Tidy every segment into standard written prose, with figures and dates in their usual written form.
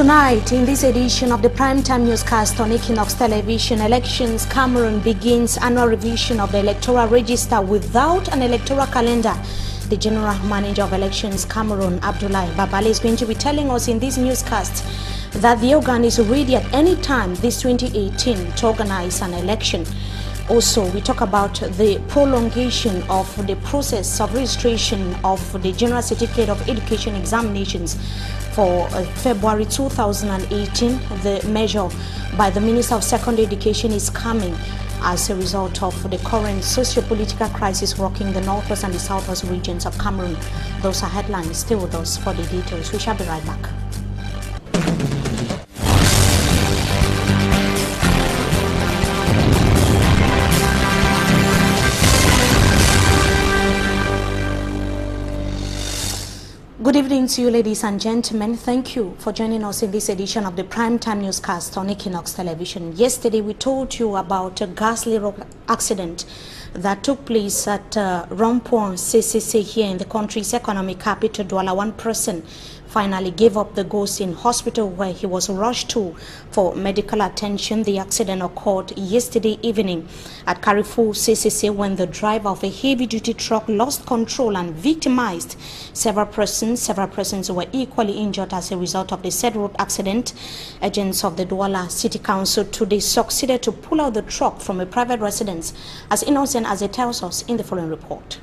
Tonight, in this edition of the primetime newscast on Equinox Television, Elections Cameroon begins annual revision of the electoral register without an electoral calendar. The General Manager of Elections Cameroon, Abdoulaye Babale, is going to be telling us in this newscast that the organ is ready at any time this 2018 to organize an election. Also, we talk about the prolongation of the process of registration of the General Certificate of Education examinations for February 2018. The measure by the Minister of Secondary Education is coming as a result of the current socio-political crisis rocking the northwest and the southwest regions of Cameroon. Those are headlines. Stay with us for the details. We shall be right back. Good evening to you, ladies and gentlemen. Thank you for joining us in this edition of the Primetime Newscast on Equinox Television. Yesterday, we told you about a ghastly road accident that took place at Rond-Point CCC here in the country's economic capital, Douala. One person finally gave up the ghost in hospital where he was rushed to for medical attention. The accident occurred yesterday evening at Carrefour CCC when the driver of a heavy-duty truck lost control and victimized several persons. Several persons were equally injured as a result of the said road accident. Agents of the Douala City Council today succeeded to pull out the truck from a private residence, as innocent as it tells us in the following report.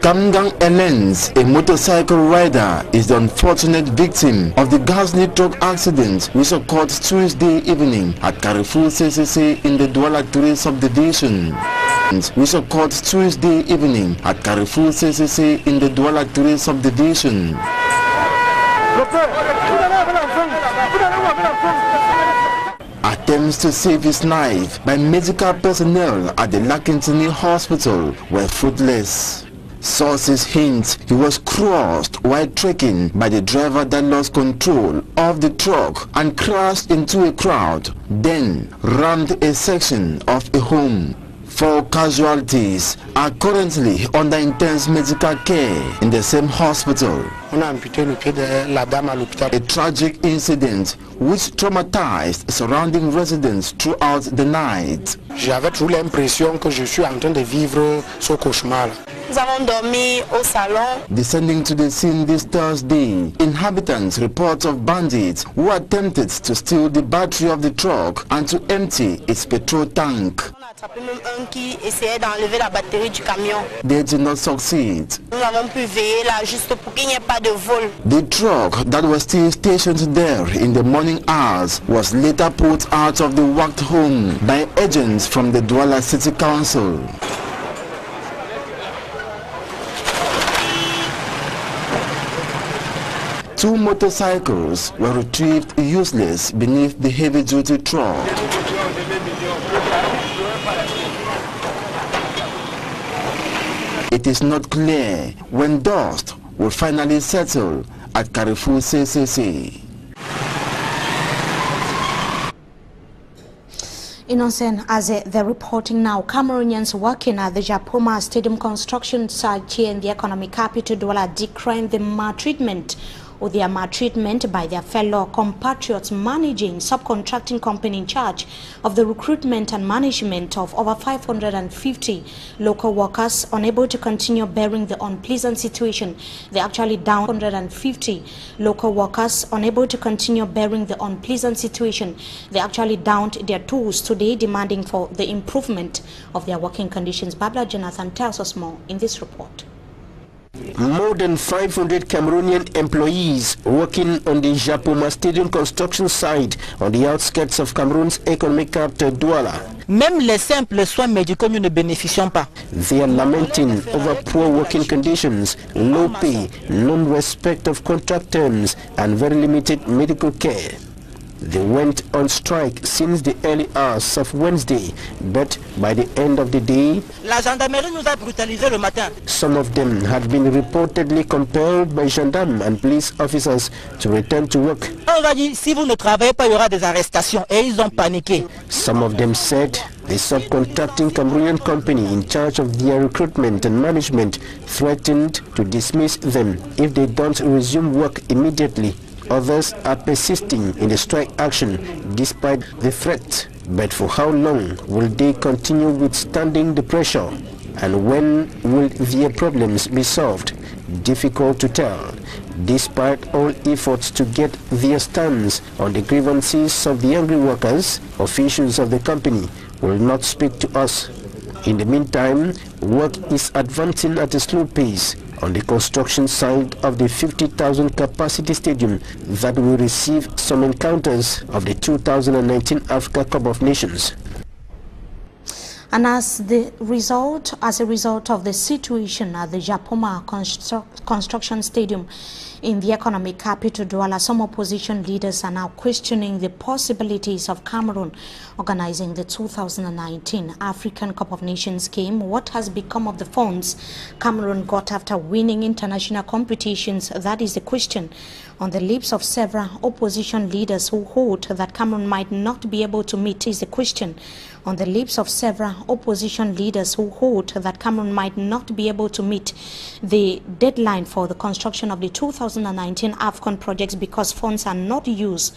Kamgang Elens, a motorcycle rider, is the unfortunate victim of the ghastly truck accident which occurred Tuesday evening at Carrefour CCC in the Douala Touré subdivision. Which occurred Tuesday evening at Carrefour CCC in the Douala Touré subdivision. Attempts to save his life by medical personnel at the Lakentini Hospital were fruitless. Sources hint he was crushed while trekking by the driver that lost control of the truck and crashed into a crowd, then rammed a section of a home. 4 casualties are currently under intense medical care in the same hospital. A tragic incident which traumatized surrounding residents throughout the night. J'avais toujours l'impression que je suis en train de vivre ce cauchemar. Nous avons dormi au salon. Descending to the scene this Thursday, inhabitants report of bandits who attempted to steal the battery of the truck and to empty its petrol tank. They did not succeed. The truck that was still stationed there in the morning hours was later put out of the worked home by agents from the Douala City Council. Two motorcycles were retrieved useless beneath the heavy-duty truck. It is not clear when dust will finally settle at Carrefour CCC. Innocent as they're reporting now, Cameroonians working at the Japoma Stadium construction site here in the economic capital Douala decrying the maltreatment by their fellow compatriots managing subcontracting company in charge of the recruitment and management of over 550 local workers unable to continue bearing the unpleasant situation. They actually downed 150 local workers unable to continue bearing the unpleasant situation. They actually downed their tools today, demanding for the improvement of their working conditions. Babla Jonathan tells us more in this report. More than 500 Cameroonian employees working on the Japoma Stadium construction site on the outskirts of Cameroon's economic capital Douala. Même les simples soins médicaux, nous ne bénéficions pas. They are lamenting over poor working conditions, low pay, non-respect of contract terms, and very limited medical care. They went on strike since the early hours of Wednesday, but by the end of the day, La gendarmerie nous a brutalisé le matin. Some of them had been reportedly compelled by gendarmes and police officers to return to work. On va dire, si vous ne travaillez pas, il y aura des arrestations, et ils ont paniqué. Some of them said The subcontracting Cameroonian company in charge of their recruitment and management threatened to dismiss them if they don't resume work immediately. Others are persisting in the strike action despite the threat. But for how long will they continue withstanding the pressure? And when will their problems be solved? Difficult to tell. Despite all efforts to get their stance on the grievances of the angry workers, officials of the company will not speak to us. In the meantime, work is advancing at a slow pace on the construction side of the 50,000 capacity stadium that will receive some encounters of the 2019 Africa Cup of Nations. And as a result of the situation at the Japoma construction stadium in the economic capital Douala, some opposition leaders are now questioning the possibilities of Cameroon organizing the 2019 African Cup of Nations game. What has become of the funds Cameroon got after winning international competitions? That is the question on the lips of several opposition leaders who hold that Cameroon might not be able to meet. Is the question on the lips of several opposition leaders who hold that Cameroon might not be able to meet the deadline for the construction of the 2019 AFCON projects because funds are not used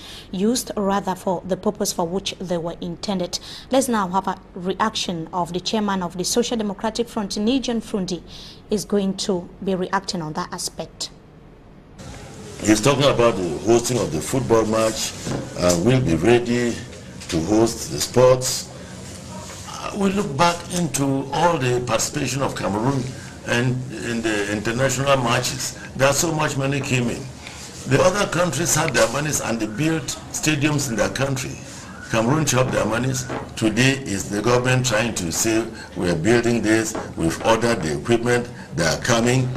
rather for the purpose for which they were intended. Let's now have a reaction of the chairman of the Social Democratic Front, Nigel Frundi, is going to be reacting on that aspect. He's talking about the hosting of the football match. We'll be ready to host the sports. We look back into all the participation of Cameroon and in the international matches. There's so much money came in. The other countries had their monies and they built stadiums in their country. Cameroon chopped their monies. Today is the government trying to say we're building this, we've ordered the equipment, they are coming.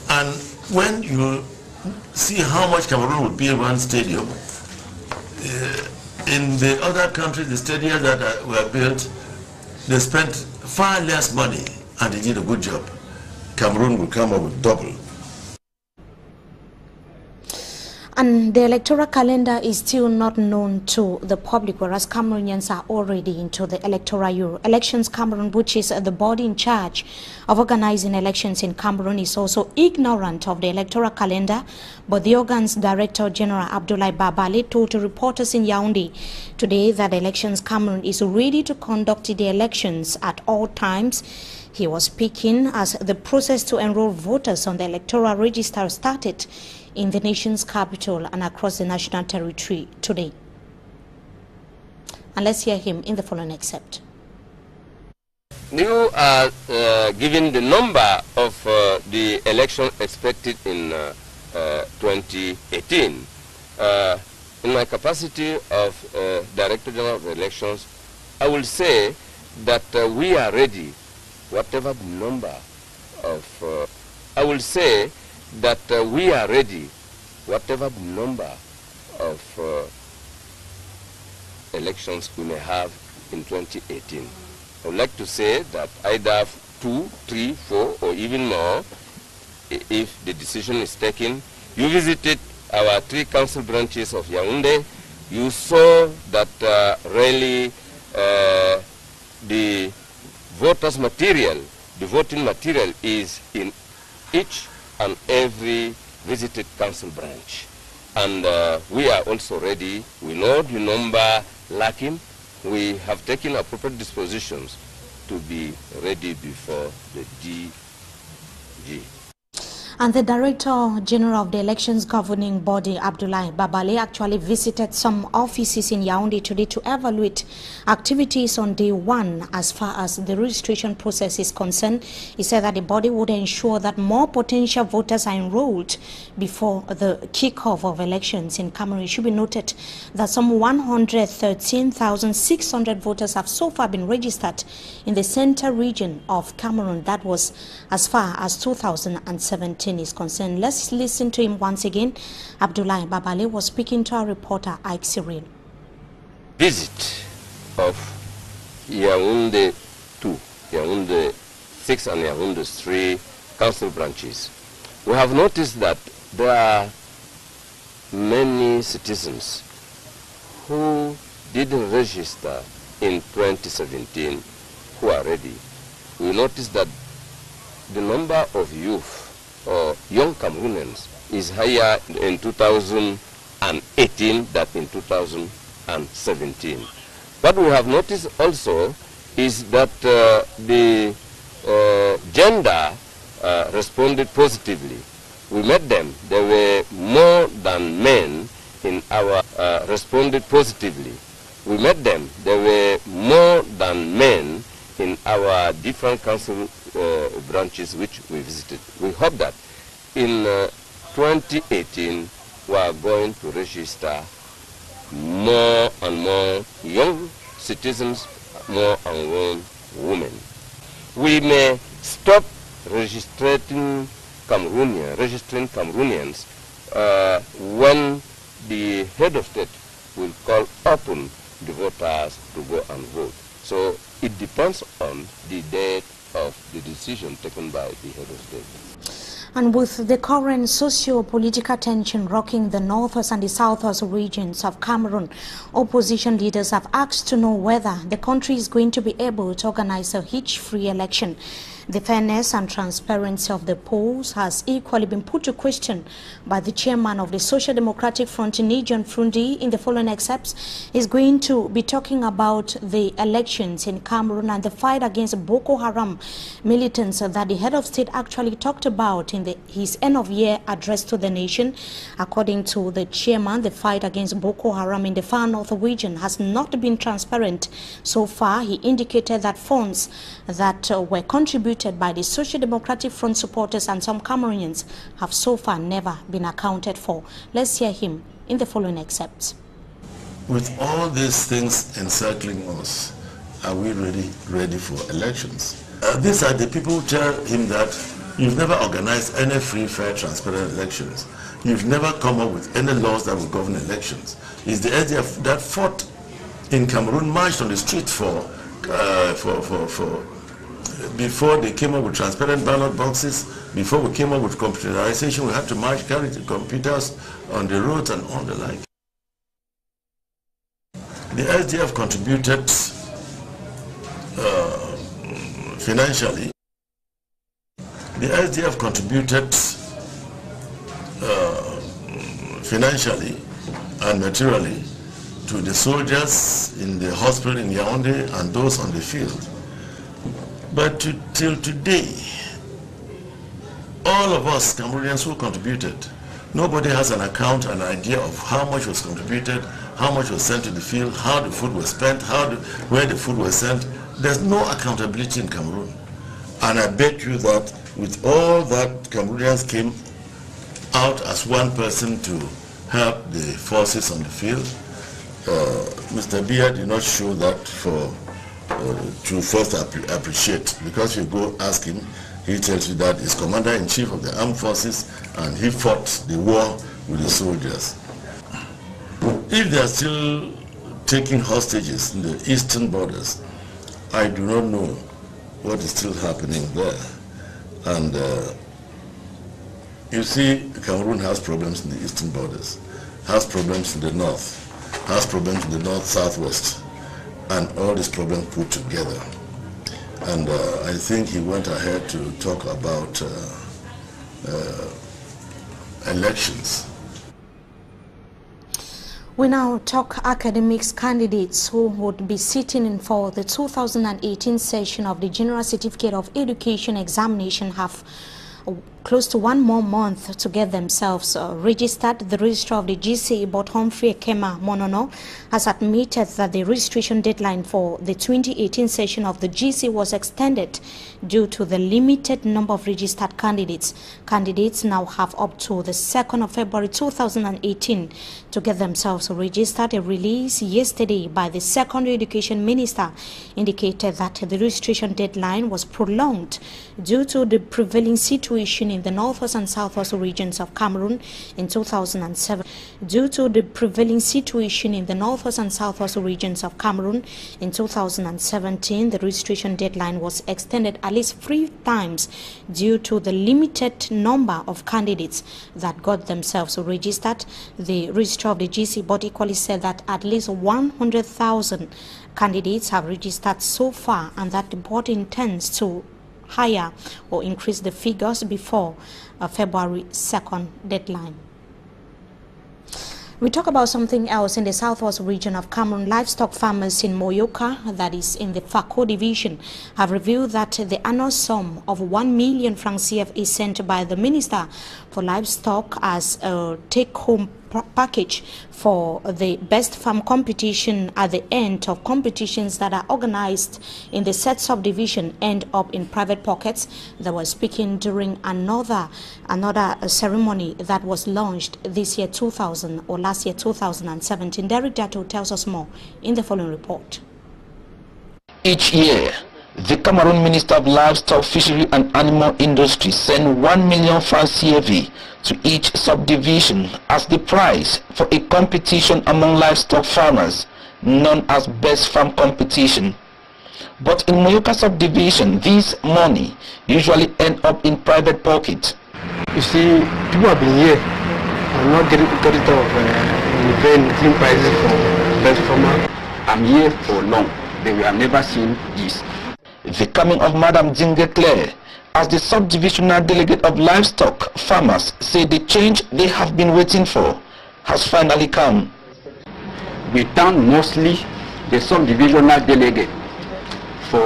And when you see how much Cameroon would build one stadium, in the other countries, the stadiums that were built, they spent far less money and they did a good job. Cameroon will come up with double. And the electoral calendar is still not known to the public, whereas Cameroonians are already into the electoral year. Elections Cameroon, which is the body in charge of organizing elections in Cameroon, is also ignorant of the electoral calendar. But the organ's Director General Abdoulaye Babale told reporters in Yaoundé today that Elections Cameroon is ready to conduct the elections at all times. He was speaking as the process to enroll voters on the electoral register started in the nation's capital and across the national territory today. And let's hear him in the following excerpt. You are given the number of the election expected in 2018. In my capacity of Director General of Elections, I will say that we are ready, whatever the number of, we are ready, whatever the number of elections we may have in 2018. I would like to say that either 2, 3, 4, or even more, if the decision is taken. You visited our 3 council branches of Yaoundé. You saw that really the voters' material, the voting material is in each and every visited council branch. And we are also ready. We know the number lacking. We have taken appropriate dispositions to be ready before the DG. And the Director General of the Elections Governing Body, Abdoulaye Babale, actually visited some offices in Yaoundé today to evaluate activities on day 1 as far as the registration process is concerned. He said that the body would ensure that more potential voters are enrolled before the kickoff of elections in Cameroon. It should be noted that some 113,600 voters have so far been registered in the central region of Cameroon. That was as far as 2017. Is concerned. Let's listen to him once again. Abdoulaye Babale was speaking to our reporter Ike Cyril. Visit of Yaoundé 2, Yaoundé 6 and Yaoundé 3 council branches. We have noticed that there are many citizens who didn't register in 2017 who are ready, we notice that the number of youth or young Cameroonians is higher in 2018 than in 2017. What we have noticed also is that the gender responded positively. We met them. There were more than men in our responded positively. We met them. There were more than men in our different council branches which we visited. We hope that in 2018 we are going to register more and more young citizens, more and more women. We may stop registering Cameroonians when the head of state will call upon the voters to go and vote. So it depends on the date of the decision taken by the head of state. And with the current socio-political tension rocking the northwest and the southwest regions of Cameroon, opposition leaders have asked to know whether the country is going to be able to organize a hitch-free election. The fairness and transparency of the polls has equally been put to question by the chairman of the Social Democratic Front, Nijon Frundi. In the following excerpts, he's going to be talking about the elections in Cameroon and the fight against Boko Haram militants that the head of state actually talked about in his end-of-year address to the nation. According to the chairman, the fight against Boko Haram in the far north region has not been transparent. So far, he indicated that funds that were contributed by the Social Democratic Front supporters and some Cameroonians have so far never been accounted for. Let's hear him in the following excerpts. With all these things encircling us, are we really ready for elections? These are the people who tell him that you've never organized any free, fair, transparent elections. You've never come up with any laws that will govern elections. It's the SDF that fought in Cameroon, marched on the street before they came up with transparent ballot boxes, before we came up with computerization, we had to march, carry the computers on the roads and on the like. The SDF contributed financially. The SDF contributed financially and materially to the soldiers in the hospital in Yaoundé and those on the field. But till today, all of us Cameroonians who contributed, nobody has an account, an idea of how much was contributed, how much was sent to the field, how the food was spent, where the food was sent. There's no accountability in Cameroon. And I bet you that with all that, Cameroonians came out as one person to help the forces on the field. Mr. Biya did not show that to first appreciate, because you go ask him, he tells you that he's commander-in-chief of the armed forces and he fought the war with the soldiers. If they are still taking hostages in the eastern borders, I do not know what is still happening there. And you see, Cameroon has problems in the eastern borders, has problems in the north, has problems in the north-southwest, and all these problems put together. And I think he went ahead to talk about elections. We now talk academics candidates who would be sitting in for the 2018 session of the General Certificate of Education examination have close to 1 more month to get themselves registered. The registrar of the GCE, but Humphrey Ekema Monono, has admitted that the registration deadline for the 2018 session of the GCE was extended due to the limited number of registered candidates. Candidates now have up to the 2nd of February 2018 to get themselves registered. A release yesterday by the Secondary Education Minister indicated that the registration deadline was prolonged due to the prevailing situation in the northwest and southwest regions of Cameroon in 2007. Due to the prevailing situation in the northwest and southwest regions of Cameroon in 2017, the registration deadline was extended at least 3 times due to the limited number of candidates that got themselves registered. The registrar of the GC body equally said that at least 100,000 candidates have registered so far, and that the board intends to higher or increase the figures before February 2nd deadline. We talk about something else in the southwest region of Cameroon. Livestock farmers in Moyoka, that is in the Fako division, have revealed that the annual sum of 1 million francs CFA is sent by the Minister for Livestock as a take-home package for the best farm competition at the end of competitions that are organized in the said subdivision end up in private pockets. They were speaking during another ceremony that was launched this year 2000 or last year 2017. Derek Dato tells us more in the following report. Each year, the Cameroon Minister of Livestock, Fishery and Animal Industry send 1 million francs CFA to each subdivision as the prize for a competition among livestock farmers known as Best Farm Competition. But in Moyoka subdivision, this money usually end up in private pockets. You see, people have been here and not getting it off paying prices for best farmer. I'm here for long, but we have never seen this. The coming of Madame Zinge Claire as the subdivisional delegate of livestock farmers say the change they have been waiting for has finally come. We thank mostly the subdivisional delegate for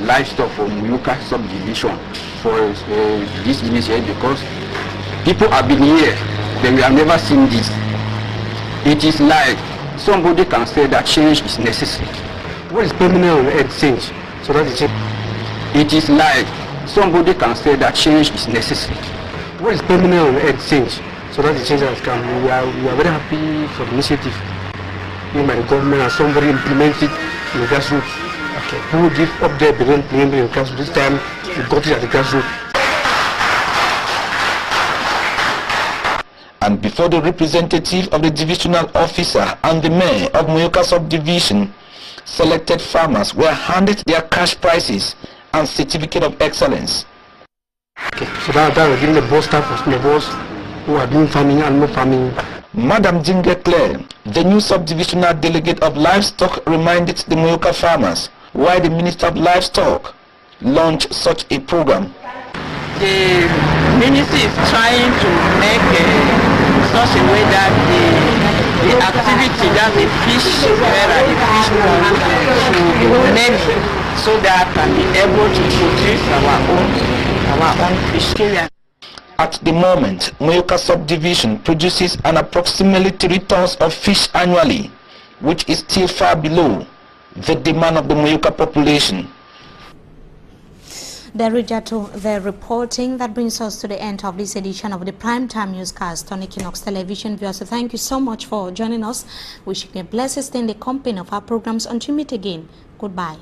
livestock for Moyoka subdivision for this initiative, because people have been here, but we have never seen this. It is like somebody can say that change is necessary. What is permanent and change? So that is it. It is like somebody can say that change is necessary. What is permanent and change? So that the change has come. We are very happy for the initiative made by the government, and somebody implemented in the grassroots. Okay. Who did up there began implementing in the grassroots. This time we got it at the grassroots. And before the representative of the divisional officer and the mayor of Moyoka subdivision, selected farmers were handed their cash prizes and certificate of excellence. Okay, so that we're giving the boss staff of the boss who are doing farming and not farming. Madame Zinge Claire, the new subdivisional delegate of livestock, reminded the Moyoka farmers why the Minister of Livestock launched such a program. The ministry is trying to make such a way that the activity that the fish bearer, the fish pond should name, so that can be able to produce our own fish. At the moment, Moyoka subdivision produces an approximately 3 tons of fish annually, which is still far below the demand of the Moyoka population. The reporting that brings us to the end of this edition of the Primetime Newscast on EQUINOXE Television. Viewers, so thank you so much for joining us. Wishing you a blessed stay in the company of our programs. Until we meet again, goodbye.